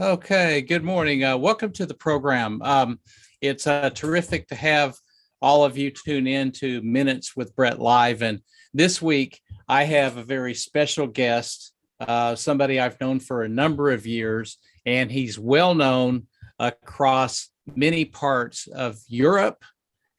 Okay, good morning. Welcome to the program. It's terrific to have all of you tune in to Minutes with Brett Live. And this week, I have a very special guest, somebody I've known for a number of years, and he's well known across many parts of Europe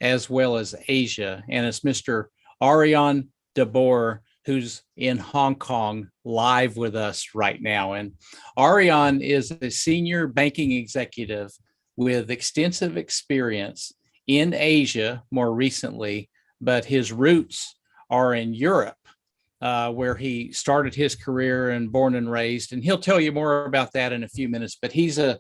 as well as Asia. And it's Mr. Ariel DeBoer, who's in Hong Kong live with us right now. And Ariel is a senior banking executive with extensive experience in Asia more recently, but his roots are in Europe, where he started his career and born and raised. And he'll tell you more about that in a few minutes. But he's an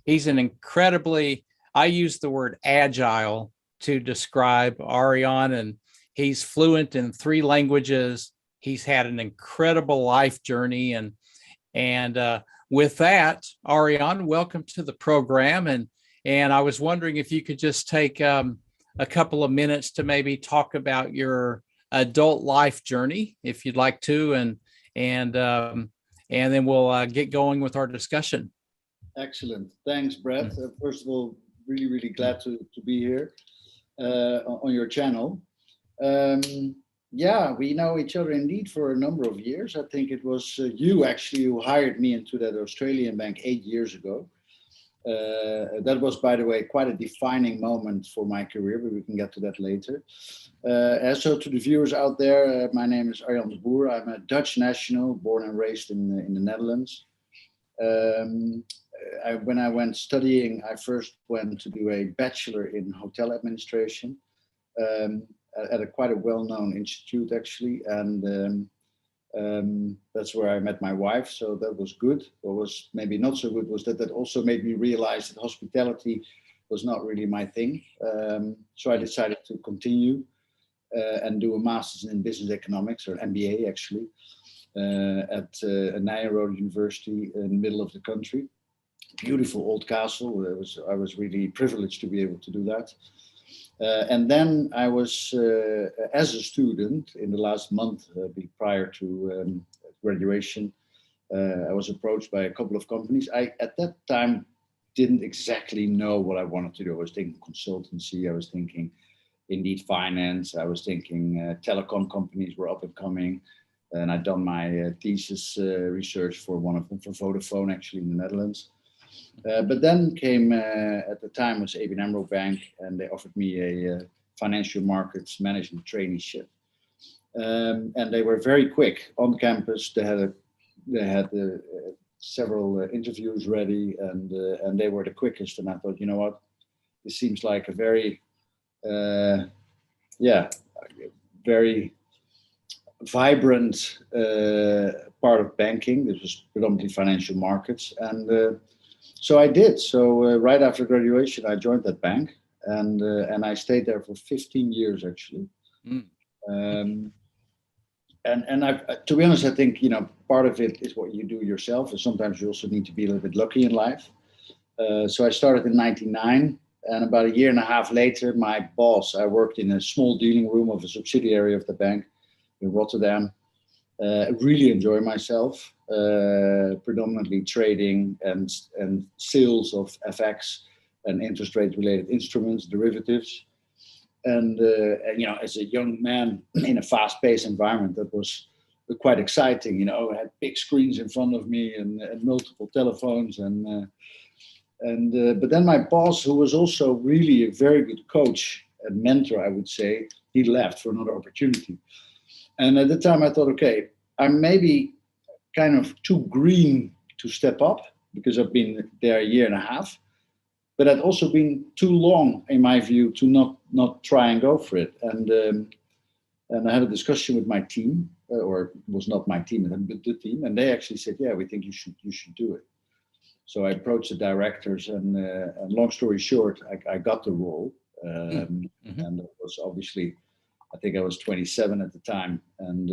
incredibly, I use the word agile to describe Ariel, and he's fluent in 3 languages. He's had an incredible life journey, and with that, Ariel, welcome to the program. And I was wondering if you could just take a couple of minutes to maybe talk about your adult life journey, if you'd like to, and then we'll get going with our discussion. Excellent, thanks, Brett. First of all, really glad to be here on your channel. Yeah, we know each other indeed for a number of years. I think it was you actually who hired me into that Australian bank 8 years ago. That was, by the way, quite a defining moment for my career, but we can get to that later. So to the viewers out there, my name is Ariel DeBoer. I'm a Dutch national, born and raised in the Netherlands. When I went studying, I first went to do a bachelor in hotel administration. At quite a well-known institute, actually, and that's where I met my wife. So that was good. What was maybe not so good was that also made me realize that hospitality was not really my thing. So I decided to continue and do a master's in business economics, or MBA actually, at Nijrode University in the middle of the country. Beautiful old castle. I was really privileged to be able to do that. And then I was, as a student, in the last month prior to graduation, I was approached by a couple of companies. I, at that time, didn't exactly know what I wanted to do. I was thinking consultancy, I was thinking indeed finance, I was thinking telecom companies were up and coming. And I'd done my thesis research for one of them, for Vodafone, actually, in the Netherlands. But then came, at the time was ABN AMRO Bank, and they offered me a financial markets management traineeship. And they were very quick on campus. They had several interviews ready, and they were the quickest. And I thought, you know what, this seems like a very, very vibrant part of banking. This was predominantly financial markets, and so I did. So right after graduation, I joined that bank, and I stayed there for 15 years actually. And to be honest, I think part of it is what you do yourself, and sometimes you also need to be a little bit lucky in life. So I started in '99, and about a year and a half later, my boss, I worked in a small dealing room of a subsidiary of the bank in Rotterdam. Really enjoy myself, predominantly trading and sales of FX and interest rate related instruments, derivatives. And as a young man in a fast paced environment, that was quite exciting. I had big screens in front of me and multiple telephones. But then my boss, who was also really a very good coach and mentor, I would say, he left for another opportunity. And at the time I thought, okay, I'm maybe kind of too green to step up because I've been there a year and a half, but I'd also been too long, in my view, to not try and go for it. And I had a discussion with my team, or it was not my team, but the team, and they actually said, yeah, we think you should do it. So I approached the directors, and long story short, I got the role, and it was obviously, I think I was 27 at the time, and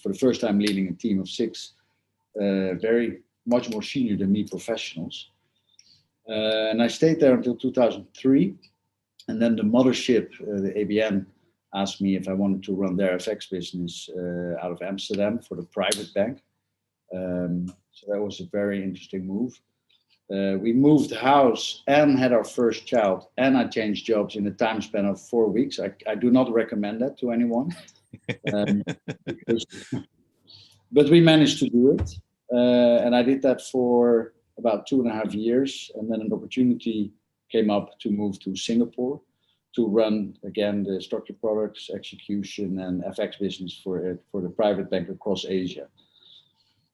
for the first time leading a team of 6, very much more senior than me professionals. And I stayed there until 2003. And then the mothership, the ABN, asked me if I wanted to run their FX business out of Amsterdam for the private bank. So that was a very interesting move. We moved house and had our first child, and I changed jobs in a time span of 4 weeks. I do not recommend that to anyone. Because, but we managed to do it. And I did that for about 2.5 years. And then an opportunity came up to move to Singapore to run again the structured products, execution, and FX business for the private bank across Asia.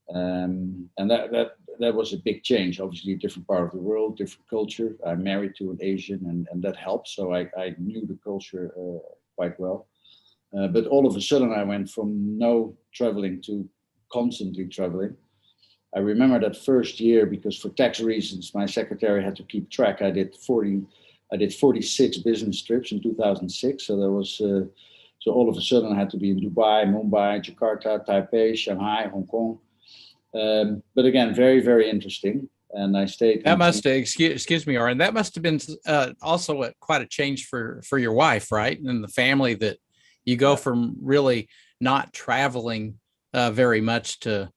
And that was a big change. Obviously, a different part of the world, different culture. I'm married to an Asian, and that helped. So I knew the culture quite well. But all of a sudden, I went from no traveling to constantly traveling. I remember that first year, because for tax reasons, my secretary had to keep track. I did 46 business trips in 2006. So there was, so all of a sudden I had to be in Dubai, Mumbai, Jakarta, Taipei, Shanghai, Hong Kong. But again, very, very interesting. And I stayed. That must have, excuse me, Ariel, that must have been also quite a change for your wife, right? And the family, that you go from really not traveling very much to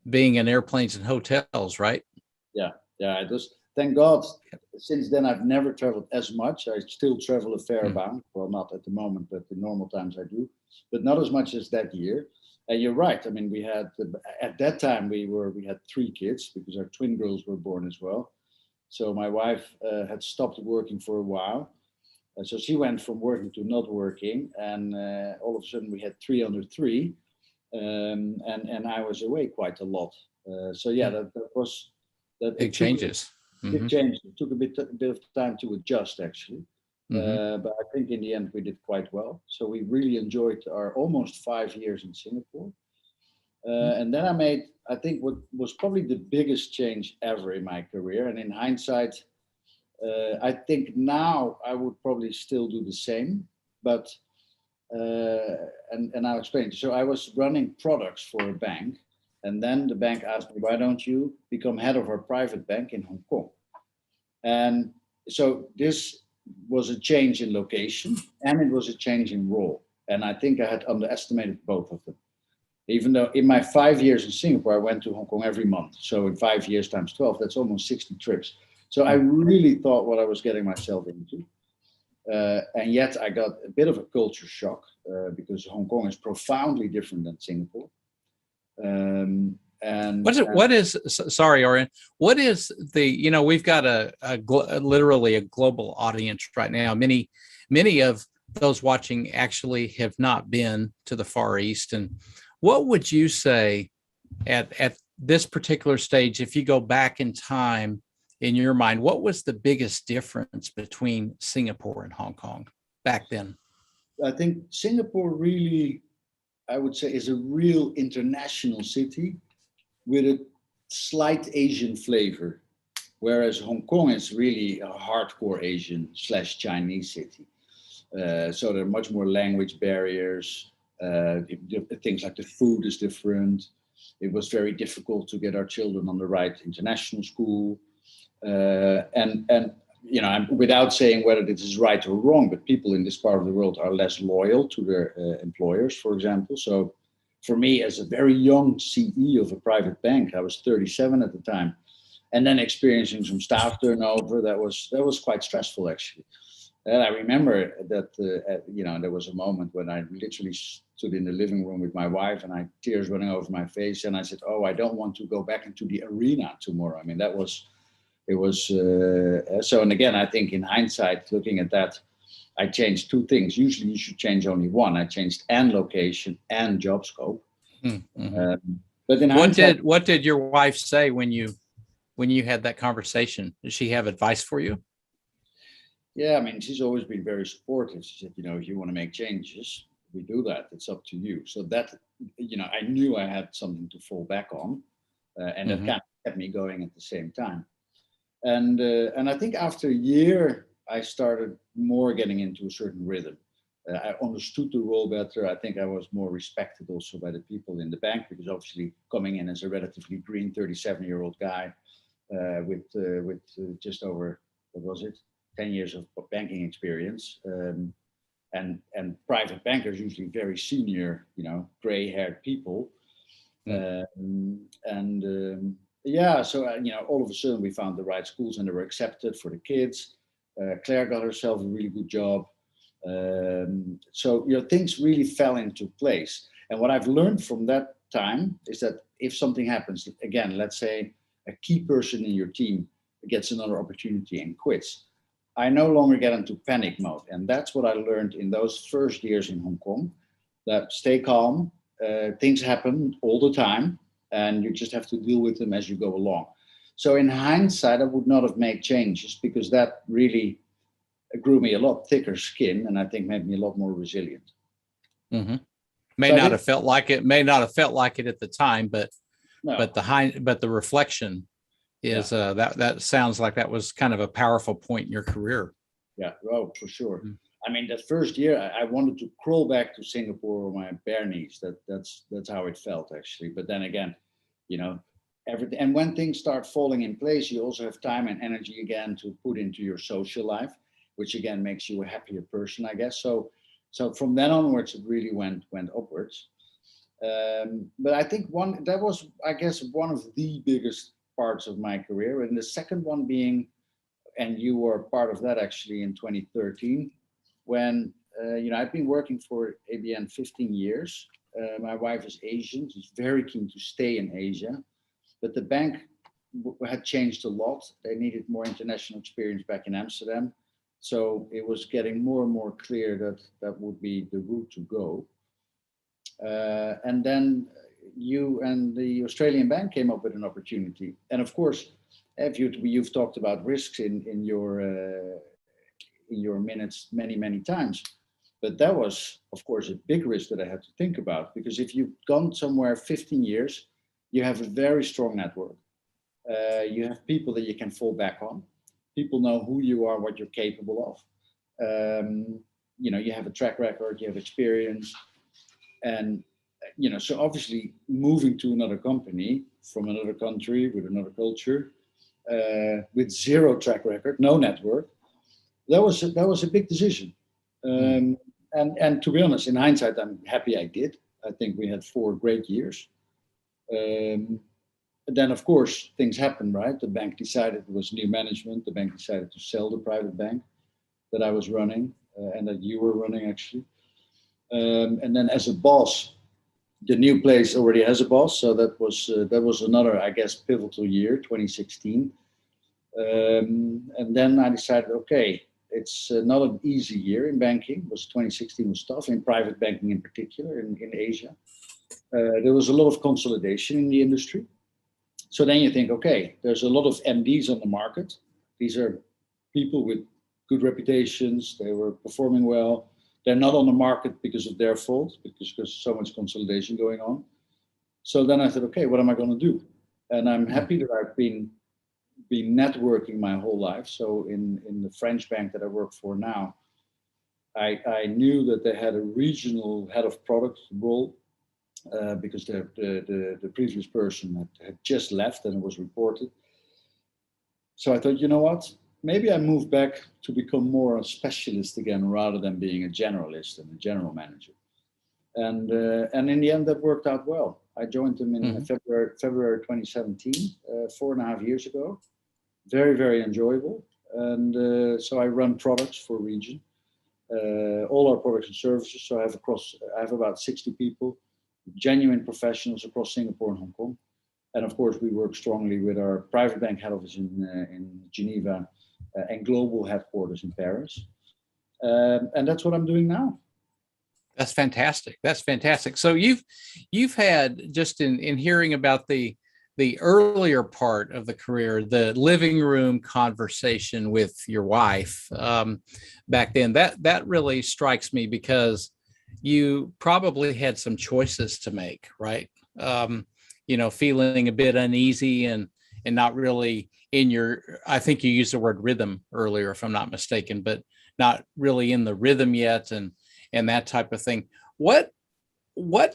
being in airplanes and hotels, right? Yeah. It was, thank God, since then I've never traveled as much. I still travel a fair amount. Well, not at the moment, but in normal times I do, but not as much as that year. And you're right. I mean, we had, at that time we had 3 kids, because our twin girls were born as well. So my wife had stopped working for a while. So she went from working to not working, and all of a sudden we had 3 under 3. And I was away quite a lot. So yeah, that was big changes. Big change. It took a bit of time to adjust, actually. But I think in the end we did quite well. So we really enjoyed our almost 5 years in Singapore. And then I think what was probably the biggest change ever in my career. And in hindsight, I think now I would probably still do the same, but and I'll explain. So I was running products for a bank, and then the bank asked me, why don't you become head of our private bank in Hong Kong? And so this was a change in location, and it was a change in role. And I think I had underestimated both of them. Even though in my 5 years in Singapore, I went to Hong Kong every month. So in 5 years times 12, that's almost 60 trips. So I really thought what I was getting myself into. And yet I got a bit of a culture shock because Hong Kong is profoundly different than Singapore. And sorry, Ariel, what is we've got literally a global audience right now. Many of those watching actually have not been to the Far East. And what would you say at this particular stage, if you go back in time, in your mind, what was the biggest difference between Singapore and Hong Kong back then? I think Singapore really, I would say, is a real international city with a slight Asian flavor, whereas Hong Kong is really a hardcore Asian / Chinese city. So there are much more language barriers. Things like the food is different. It was very difficult to get our children on the right international school. And without saying whether this is right or wrong, but people in this part of the world are less loyal to their employers, for example. So for me, as a very young CE of a private bank, I was 37 at the time, and then experiencing some staff turnover, that was quite stressful, actually. And I remember that there was a moment when I literally stood in the living room with my wife, and I had tears running over my face, and I said, "Oh, I don't want to go back into the arena tomorrow." I mean, it was so. And again, I think in hindsight, looking at that, I changed 2 things. Usually, you should change only one. I changed and location and job scope. But in hindsight, what did your wife say when you had that conversation? Did she have advice for you? Yeah, I mean, she's always been very supportive. She said, if you want to make changes, we do that. It's up to you. So that, I knew I had something to fall back on, and that kind of kept me going at the same time. And I think after a year, I started more getting into a certain rhythm. I understood the role better. I think I was more respected also by the people in the bank, because obviously coming in as a relatively green 37-year-old guy with just over, what was it, 10 years of banking experience, and private bankers usually very senior, gray-haired people. Yeah, so all of a sudden we found the right schools and they were accepted for the kids. Claire got herself a really good job. So things really fell into place. And what I've learned from that time is that if something happens, again, let's say a key person in your team gets another opportunity and quits, I no longer get into panic mode. And that's what I learned in those first years in Hong Kong, that stay calm, things happen all the time, and you just have to deal with them as you go along. So in hindsight, I would not have made changes because that really grew me a lot thicker skin, and I think made me a lot more resilient. Mm-hmm. May not have felt like it at the time, but the reflection is that sounds like that was kind of a powerful point in your career. Yeah, oh, for sure. Mm-hmm. I mean, that first year, I wanted to crawl back to Singapore on my bare knees. That's how it felt, actually. But then again, everything. And when things start falling in place, you also have time and energy again to put into your social life, which again makes you a happier person, I guess. So from then onwards, it really went upwards. But I think that was, I guess, one of the biggest parts of my career. And the second one being, and you were part of that actually in 2013, when I've been working for ABN 15 years. My wife is Asian. She's very keen to stay in Asia, but the bank had changed a lot. They needed more international experience back in Amsterdam. So it was getting more and more clear that that would be the route to go. And then you and the Australian bank came up with an opportunity. And of course, you've talked about risks in your minutes many times. But that was, of course, a big risk that I had to think about, because if you've gone somewhere 15 years, you have a very strong network. You have people that you can fall back on. People know who you are, what you're capable of. You have a track record, you have experience. And, so obviously moving to another company from another country with another culture, with zero track record, no network, that was a big decision. And to be honest, in hindsight, I'm happy I did. I think we had 4 great years. Then, of course, things happened, right? The bank decided, it was new management. The bank decided to sell the private bank that I was running and that you were running, actually. And then as a boss, the new place already has a boss. So that was another, I guess, pivotal year, 2016. And then I decided, okay, it's not an easy year in banking. 2016 was tough, in private banking in particular, in Asia. There was a lot of consolidation in the industry. So then you think, okay, there's a lot of MDs on the market. These are people with good reputations. They were performing well. They're not on the market because of their fault, because there's so much consolidation going on. So then I thought, okay, what am I going to do? And I'm happy that I've been networking my whole life. So in the French bank that I work for now, I knew that they had a regional head of product role because the previous person had just left and it was reported. So I thought, you know what? Maybe I move back to become more a specialist again, rather than being a generalist and a general manager. And in the end, that worked out well. I joined them in February 2017, 4.5 years ago. Very, very enjoyable. And so I run products for region, all our products and services. So I have about 60 people, genuine professionals across Singapore and Hong Kong. And of course, we work strongly with our private bank head office in Geneva and global headquarters in Paris. And that's what I'm doing now. That's fantastic. That's fantastic. So you've had, just in hearing about the earlier part of the career, the living room conversation with your wife back then, that really strikes me, because you probably had some choices to make, right? Feeling a bit uneasy and not really in your, I think you used the word rhythm earlier, if I'm not mistaken, but not really in the rhythm yet, and that type of thing. What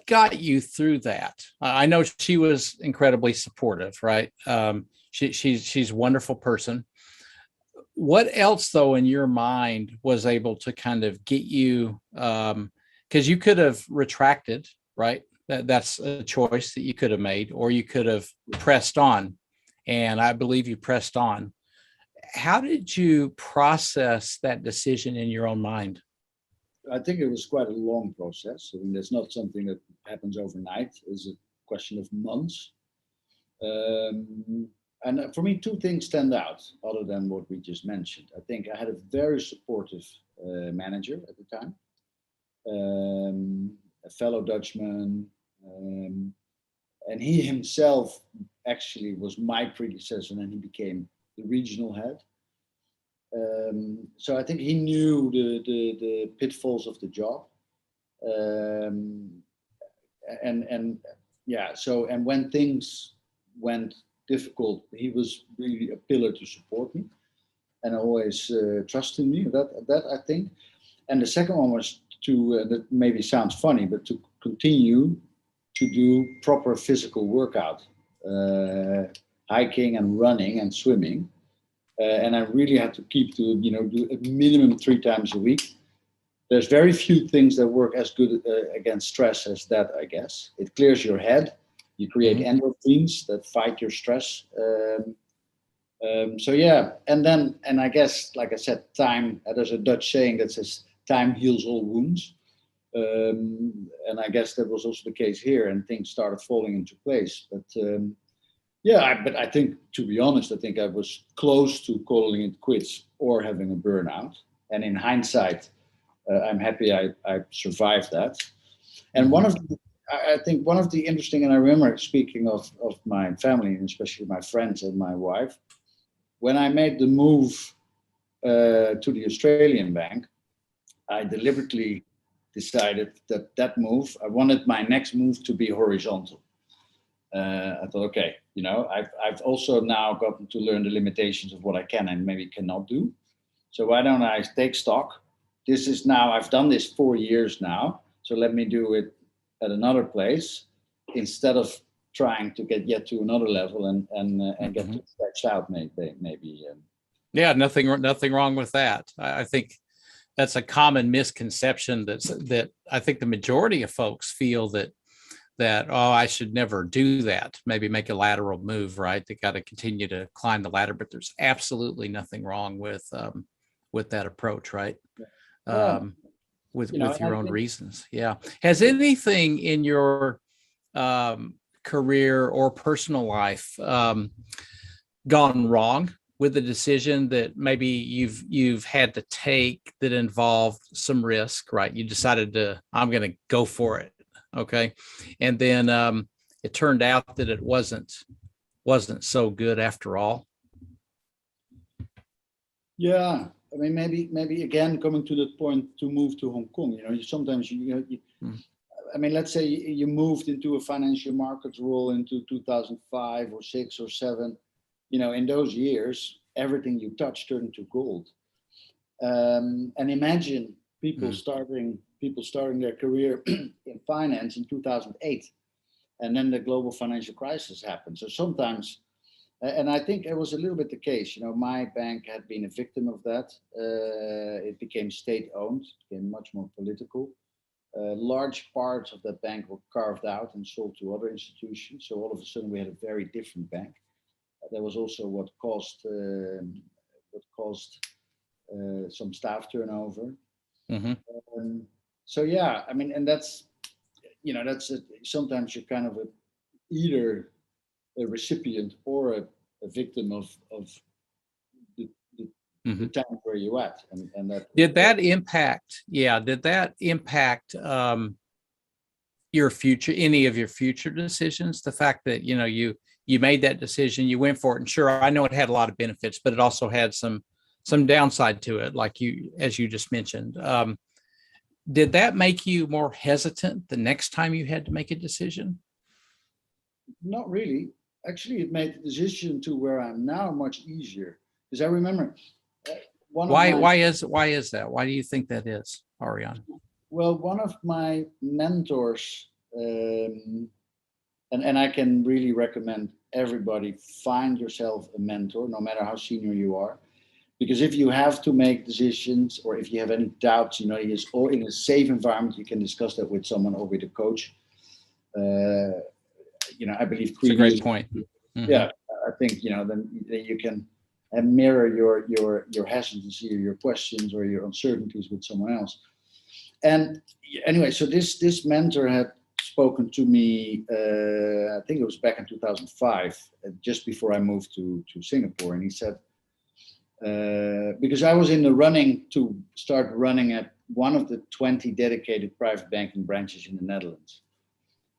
got you through that? I know she was incredibly supportive, right? She's a wonderful person. What else, though, in your mind was able to kind of get you, because you could have retracted, right? that's a choice that you could have made, or you could have pressed on. And I believe you pressed on. How did you process that decision in your own mind? I think it was quite a long process. I mean, that's not something that happens overnight. It's a question of months. And for me, two things stand out other than what we just mentioned. I think I had a very supportive manager at the time, a fellow Dutchman, and he himself actually was my predecessor, and then he became the regional head. So I think he knew the pitfalls of the job, and yeah. So, and when things went difficult, he was really a pillar to support me, and always trusted me. That I think. And the second one was to that maybe sounds funny, but to continue to do proper physical workout, hiking and running and swimming. And I really had to keep to, do a minimum 3 times a week. There's very few things that work as good against stress as that, I guess. It clears your head. You create endorphins that fight your stress. So yeah, and I guess, like I said, time, there's a Dutch saying that says, time heals all wounds. And I guess that was also the case here, and things started falling into place. But but I think, to be honest, I think I was close to calling it quits or having a burnout. And in hindsight, I'm happy I survived that. And I think one of the interesting, and I remember speaking of my family, and especially my friends and my wife, when I made the move to the Australian bank, I deliberately decided that move, I wanted my next move to be horizontal. I thought, okay, I've also now gotten to learn the limitations of what I can and maybe cannot do. So why don't I take stock? This is now, I've done this 4 years now, so let me do it at another place instead of trying to get yet to another level and get to stretch out maybe. Yeah, nothing wrong with that. I think that's a common misconception that I think the majority of folks feel that I should never do that. Maybe make a lateral move, right? They got to continue to climb the ladder, but there's absolutely nothing wrong with that approach, right? With your own reasons. Yeah. Has anything in your career or personal life gone wrong with the decision that maybe you've had to take that involved some risk, right? You decided I'm going to go for it. Okay. And then it turned out that it wasn't so good after all. Yeah. I mean, maybe again, coming to the point to move to Hong Kong, sometimes I mean, let's say you moved into a financial markets role into 2005 or 6 or 7, in those years, everything you touched turned to gold. And imagine people starting their career in finance in 2008, and then the global financial crisis happened. So sometimes, and I think it was a little bit the case, my bank had been a victim of that. It became state-owned, became much more political. Large parts of that bank were carved out and sold to other institutions. So all of a sudden we had a very different bank. There was also what caused some staff turnover. So yeah, I mean, and that's sometimes you're kind of either a recipient or a victim of the time where you're at, and that did that impact your future, any of your future decisions? The fact that you made that decision, you went for it, and sure, I know it had a lot of benefits, but it also had some downside to it, like as you just mentioned. Did that make you more hesitant the next time you had to make a decision? Not really. Actually, it made the decision to where I'm now much easier, because I remember why is that? Why do you think that is, Ariel? Well, one of my mentors, and I can really recommend everybody, find yourself a mentor, no matter how senior you are. Because if you have to make decisions, or if you have any doubts, or in a safe environment, you can discuss that with someone or with a coach. I believe It's a great point. Yeah, I think then you can mirror your hesitancy or your questions or your uncertainties with someone else. And anyway, so this mentor had spoken to me. I think it was back in 2005, just before I moved to Singapore, and he said, because I was in the running to start running at one of the 20 dedicated private banking branches in the Netherlands.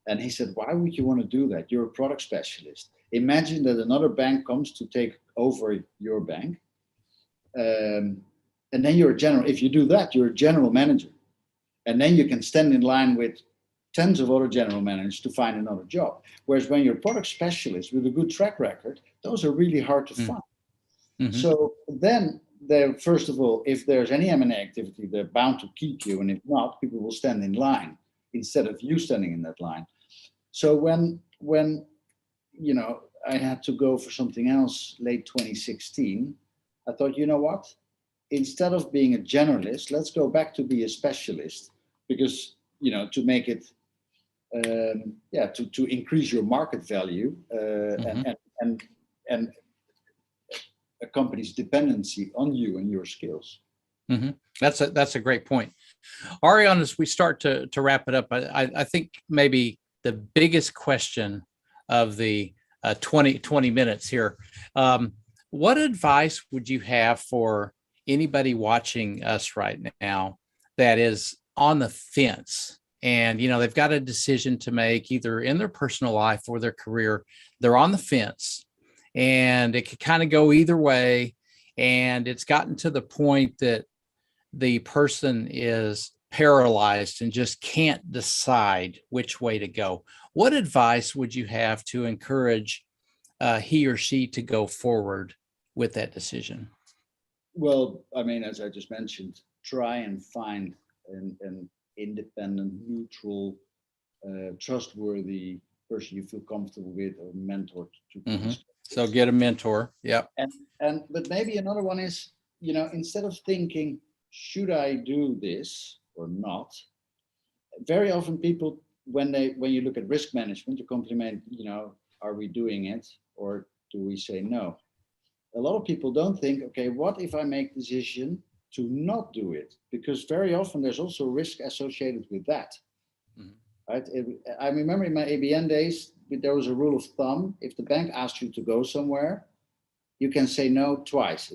And he said, why would you want to do that? You're a product specialist. Imagine that another bank comes to take over your bank. And then you're a general. If you do that, you're a general manager. And then you can stand in line with tens of other general managers to find another job. Whereas when you're a product specialist with a good track record, those are really hard to find. So then, first of all, if there's any M&A activity, they're bound to keep you. And if not, people will stand in line instead of you standing in that line. So when I had to go for something else late 2016, I thought, you know what? Instead of being a generalist, let's go back to be a specialist, because to make it to increase your market value and a company's dependency on you and your skills. That's a great point. Ariel, as we start to wrap it up, I think maybe the biggest question of the 20 minutes here, what advice would you have for anybody watching us right now that is on the fence and they've got a decision to make either in their personal life or their career? They're on the fence and it could kind of go either way, and it's gotten to the point that the person is paralyzed and just can't decide which way to go. What advice would you have to encourage he or she to go forward with that decision? Well, I mean, as I just mentioned, try and find an independent, neutral, trustworthy person you feel comfortable with, or mentor to. So get a mentor. Yeah. But maybe another one is, instead of thinking, should I do this or not? Very often people, when you look at risk management, you compliment, are we doing it or do we say no? A lot of people don't think, okay, what if I make the decision to not do it? Because very often there's also risk associated with that. Right? I remember in my ABN days, there was a rule of thumb. If the bank asked you to go somewhere, you can say no twice.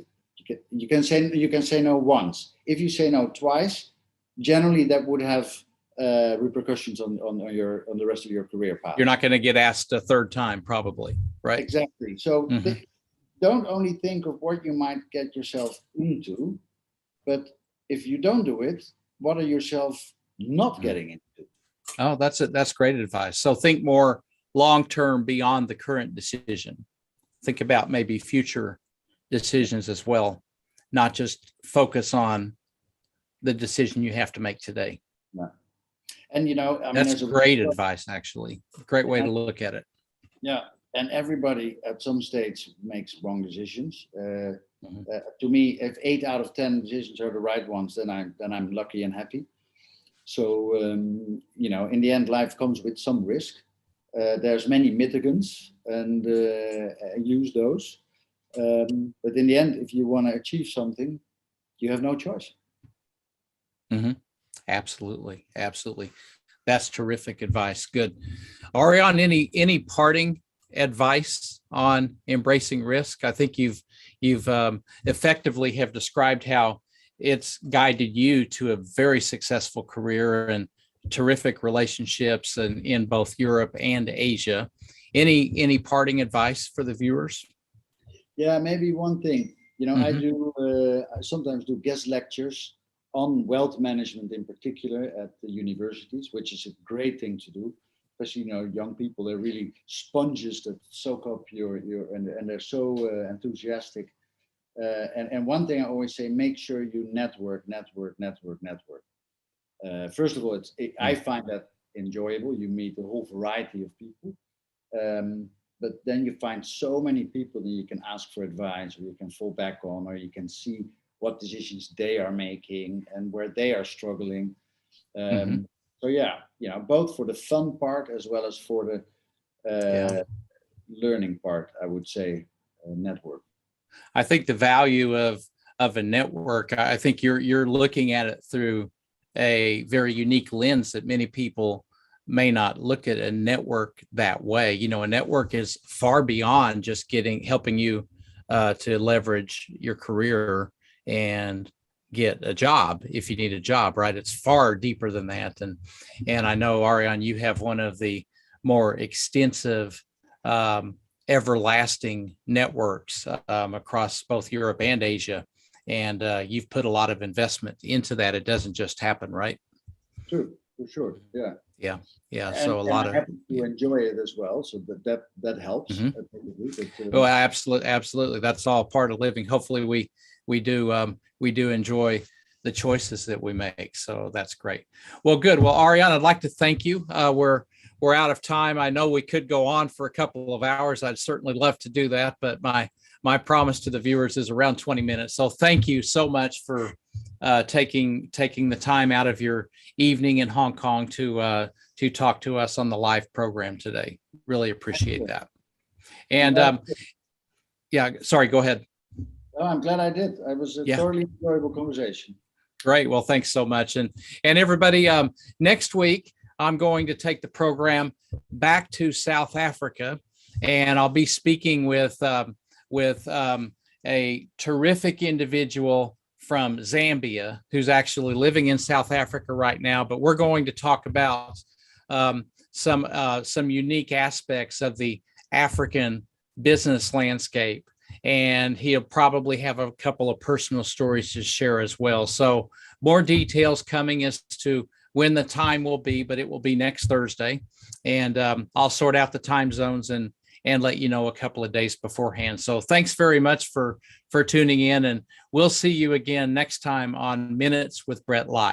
You can say no once. If you say no twice, generally that would have repercussions on the rest of your career path. You're not going to get asked a third time, probably, right? Exactly. So don't only think of what you might get yourself into, but if you don't do it, what are yourself not getting into? Oh, that's great advice. So think more long-term beyond the current decision. Think about maybe future decisions as well, not just focus on the decision you have to make today. Yeah. And that's great advice, actually. Great way to look at it. Yeah. And everybody at some stage makes wrong decisions. To me, if 8 out of 10 decisions are the right ones, then I'm lucky and happy. So in the end, life comes with some risk. There's many mitigants, and use those. But in the end, if you want to achieve something, you have no choice. Absolutely. That's terrific advice. Good. Ariel, any parting advice on embracing risk? I think you've effectively have described how it's guided you to a very successful career and terrific relationships in both Europe and Asia. Any parting advice for the viewers? Yeah, maybe one thing. I sometimes do guest lectures on wealth management in particular at the universities, which is a great thing to do. Especially, young people, they're really sponges that soak up your and they're so enthusiastic. And one thing I always say, make sure you network. First of all, I find that enjoyable. You meet a whole variety of people. But then you find so many people that you can ask for advice, or you can fall back on, or you can see what decisions they are making and where they are struggling. So yeah, both for the fun part as well as for the learning part, I would say, network. I think the value of a network, I think you're looking at it through a very unique lens that many people may not look at a network that way. A network is far beyond just helping you to leverage your career and get a job if you need a job, right? It's far deeper than that. And I know, Ariel, you have one of the more extensive everlasting networks across both Europe and Asia. And you've put a lot of investment into that. It doesn't just happen, right? True, for sure. Yeah. Yeah. And, so a lot I of happen to enjoy it as well, so that helps. Mm-hmm. Oh, absolutely. That's all part of living. Hopefully, we do enjoy the choices that we make. So that's great. Well, good. Well, Ariel, I'd like to thank you. We're out of time. I know we could go on for a couple of hours. I'd certainly love to do that, but my promise to the viewers is around 20 minutes. So thank you so much for taking the time out of your evening in Hong Kong to talk to us on the live program today. Really appreciate that. And sorry, go ahead. Oh, I'm glad I did. It was a thoroughly enjoyable conversation. Great. Well, thanks so much. And everybody, next week, I'm going to take the program back to South Africa, and I'll be speaking with a terrific individual from Zambia who's actually living in South Africa right now. But we're going to talk about some unique aspects of the African business landscape, and he'll probably have a couple of personal stories to share as well. So more details coming as to when the time will be, but it will be next Thursday. And I'll sort out the time zones and let you know a couple of days beforehand. So thanks very much for tuning in, and we'll see you again next time on Minutes with Brett Live.